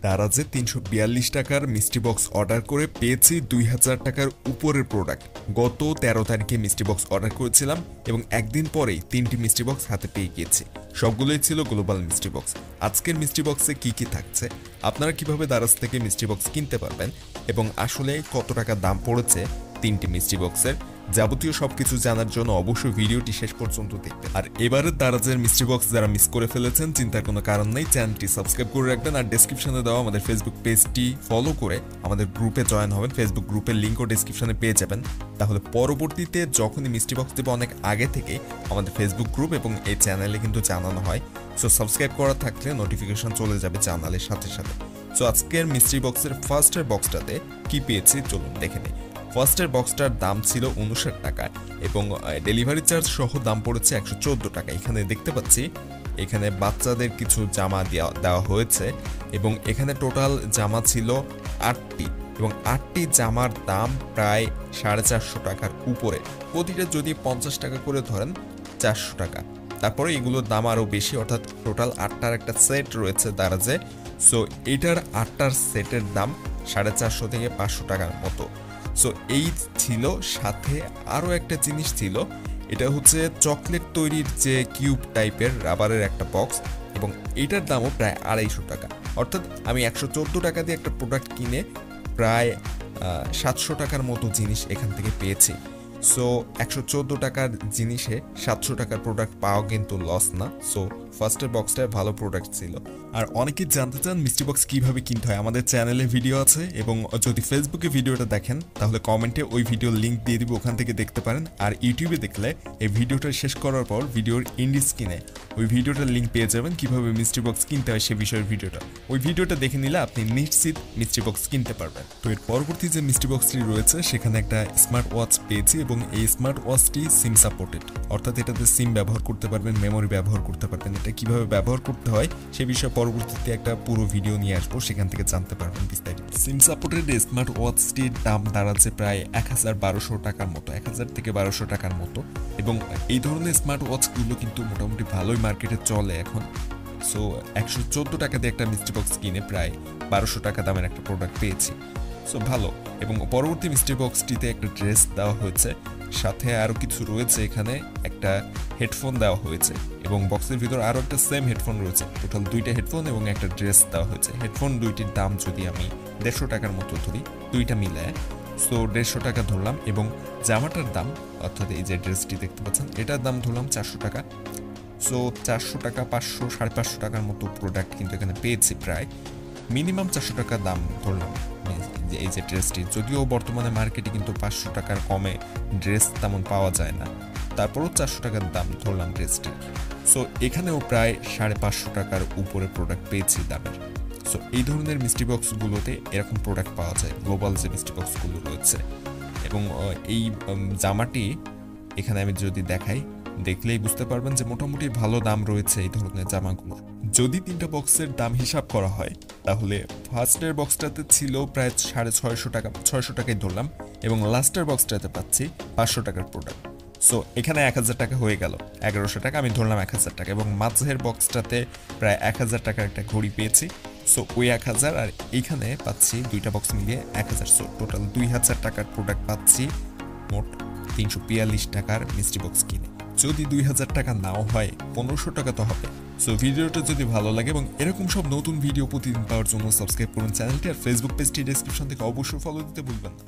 দারাজে ৩৪২ টাকার মিষ্টি box order করে পেয়েছি ২০০০ টাকার উপরের প্রোডাক্ট। গত ১৩ তারিখে মিষ্টি বক্স অর্ডার করেছিলাম এবং একদিন পরেই ৩টি মিষ্টি বক্স হাতে পেয়ে গিয়েছি। সবগুলোই ছিল গ্লোবাল মিষ্টি বক্স। আজকের মিষ্টি বক্সে কি কি থাকছে, আপনারা কিভাবে দারাজ থেকে মিষ্টি বক্স কিনতে পারবেন এবং আসলে কত টাকা দাম পড়েছে ৩টি মিষ্টি বক্সের, যাবতীয় সবকিছু জানার জন্য অবশ্যই ভিডিওটি শেষ পর্যন্ত দেখবেন। আর এবারে দারাজের মিষ্টি বক্স যারা মিস করে ফেলেছেন, চিন্তার কোনো কারণ নেই, চ্যানেলটি সাবস্ক্রাইব করে রাখবেন আর ডেসক্রিপশনে দেওয়া আমাদের ফেসবুক পেজটি ফলো করে আমাদের গ্রুপে জয়েন হবেন। ফেসবুক গ্রুপের লিঙ্কও ডেসক্রিপশনে পেয়ে যাবেন। তাহলে পরবর্তীতে যখনই মিষ্টি বক্স দেবে অনেক আগে থেকে আমাদের ফেসবুক গ্রুপ এবং এই চ্যানেলে কিন্তু জানানো হয়। সো সাবস্ক্রাইব করা থাকলে নোটিফিকেশন চলে যাবে চ্যানেলের সাথে সাথে। সো আজকের মিষ্টি বক্সের ফার্স্টের বক্সটাতে কি পেয়েছি চলুন দেখে নিই। ফার্স্টের বক্সটার দাম ছিল ৫৯ টাকা এবং ডেলিভারি চার্জ সহ দাম পড়েছে ১১৪ টাকা। এখানে দেখতে পাচ্ছি এখানে বাচ্চাদের কিছু জামা দেওয়া হয়েছে এবং এখানে টোটাল জামা ছিল ৮টি এবং ৮টি জামার দাম প্রায় ৪৫০ টাকার উপরে। প্রতিটা যদি ৫০ টাকা করে ধরেন ৪০০ টাকা। তারপরে এগুলোর দাম আরও বেশি, অর্থাৎ টোটাল ৮টার একটা সেট রয়েছে দারাজে। সো এটার ৮টার সেটের দাম ৪৫০ থেকে ৫০০ টাকার মতো। সো এই ছিল, সাথে আরও একটা জিনিস ছিল, এটা হচ্ছে চকলেট তৈরির যে কিউব টাইপের রাবারের একটা বক্স এবং এটার দামও প্রায় ২৫০ টাকা। অর্থাৎ আমি ১১৪ টাকা দিয়ে একটা প্রোডাক্ট কিনে প্রায় ৭০০ টাকার মতো জিনিস এখান থেকে পেয়েছি। সো ১১৪ টাকার জিনিসে ৭০০ টাকার প্রোডাক্ট পাওয়া কিন্তু লস না। সো ফার্স্টের বক্সটায় ভালো প্রোডাক্ট ছিল। আর অনেকেই জানতে চান মিষ্টি বক্স কিভাবে কিনতে হয়, আমাদের চ্যানেলে ভিডিও আছে এবং যদি ফেসবুকে ভিডিওটা দেখেন তাহলে কমেন্টে ওই ভিডিওর লিঙ্ক দিয়ে দিব, ওখান থেকে দেখতে পারেন। আর ইউটিউবে দেখলে এই ভিডিওটা শেষ করার পর ভিডিওর ইন্ডি স্ক্রিনে ওই ভিডিওটার লিঙ্ক পেয়ে যাবেন কিভাবে মিষ্টি বক্স কিনতে হয় সে বিষয়ের ভিডিওটা। ওই ভিডিওটা দেখে নিলে আপনি নিশ্চিত মিষ্টি বক্স কিনতে পারবেন। তো এর পরবর্তী যে মিষ্টি বক্সটি রয়েছে সেখানে একটা স্মার্ট ওয়াচ পেয়েছি এবং এই স্মার্ট ওয়াচটি সিম সাপোর্টেড, অর্থাৎ এটাতে সিম ব্যবহার করতে পারবেন, মেমোরি ব্যবহার করতে পারবেন। এটা কিভাবে ব্যবহার করতে হয় সে বিষয়ে পরবর্তীতে একটা পুরো ভিডিও নিয়ে আসবো, সেখান থেকে জানতে পারবেন বিস্তারিত। সিম সাপোর্টেড স্মার্ট ওয়াচটির দাম দাঁড়াচ্ছে প্রায় ১১২০০ টাকার মতো, ১০০০ থেকে ১২০০ টাকার মতো এবং এই ধরনের স্মার্ট ওয়াচগুলো কিন্তু মোটামুটি ভালোই মার্কেটে চলে এখন। সো ১১৪ টাকা দিয়ে একটা মিষ্টি বক্স কিনে প্রায় ১২০০ টাকা দামের একটা প্রোডাক্ট পেয়েছি। সো ভালো। এবং পরবর্তী মিষ্টি বক্সটিতে একটা ড্রেস দেওয়া হয়েছে, সাথে আরও কিছু রয়েছে, এখানে একটা হেডফোন দেওয়া হয়েছে এবং বক্সের ভিতর আরও একটা সেম হেডফোন রয়েছে। টোটাল 2টা হেডফোন এবং একটা ড্রেস দেওয়া হয়েছে। হেডফোন ২টির দাম যদি আমি ১৫০ টাকার মতো ধরি, 2টা মিলায়, সো ১৫০ টাকা ধরলাম এবং জামাটার দাম, অর্থাৎ এই যে ড্রেসটি দেখতে পাচ্ছেন এটার দাম ধরলাম ৪০০ টাকা। সো ৪০০ টাকা, ৫০০, ৫৫০ টাকার মতো প্রোডাক্ট কিন্তু এখানে পেয়েছি। প্রায় মিনিমাম ৪০০ টাকা দাম ধরলাম এই যে ড্রেসটি। যদিও বর্তমানে মার্কেটে কিন্তু ৫০০ টাকার কমে ড্রেস তেমন পাওয়া যায় না, তারপরও ৪০০ টাকার দাম ধরলাম ড্রেসটির। সো এখানেও প্রায় ৫৫০ টাকার উপরে প্রোডাক্ট পেয়েছি দামের। সো এই ধরনের মিষ্টি বক্সগুলোতে এরকম প্রোডাক্ট পাওয়া যায়, গ্লোবাল যে মিষ্টি বক্সগুলো রয়েছে। এবং এই জামাটি এখানে আমি যদি দেখাই, দেখলেই বুঝতে পারবেন যে মোটামুটি ভালো দাম রয়েছে এই ধরনের জামাগুলোর। যদি ৩টা বক্সের দাম হিসাব করা হয় তাহলে ফার্স্টের বক্সটাতে ছিল প্রায় ৬৫০ টাকা, ৬০০ টাকাই ধরলাম এবং লাস্টের বক্সটাতে পাচ্ছি ৫০০ টাকার প্রোডাক্ট। সো এখানে ১০০০ টাকা হয়ে গেল, ১১০০ টাকা আমি ধরলাম ১০০০ টাকা এবং মাঝের বক্সটাতে প্রায় ১০০০ টাকার একটা ঘড়ি পেয়েছি। সো ওই ১০০০ আর এইখানে পাচ্ছি 2টা বক্স মিলিয়ে ১০০০। সো টোটাল ২০০০ টাকার প্রোডাক্ট পাচ্ছি মোট ৩৪২ টাকার মিষ্টি বক্স কিনে। যদি ২০০০ টাকা নাও হয় ১৫০০ টাকা তো হবে। সো ভিডিওটা যদি ভালো লাগে এবং এরকম সব নতুন ভিডিও প্রতিদিন পাওয়ার জন্য সাবস্ক্রাইব করুন চ্যানেলটি আর ফেসবুক পেজটি ডেসক্রিপশন থেকে অবশ্যই ফলো দিতে ভুলবেন না।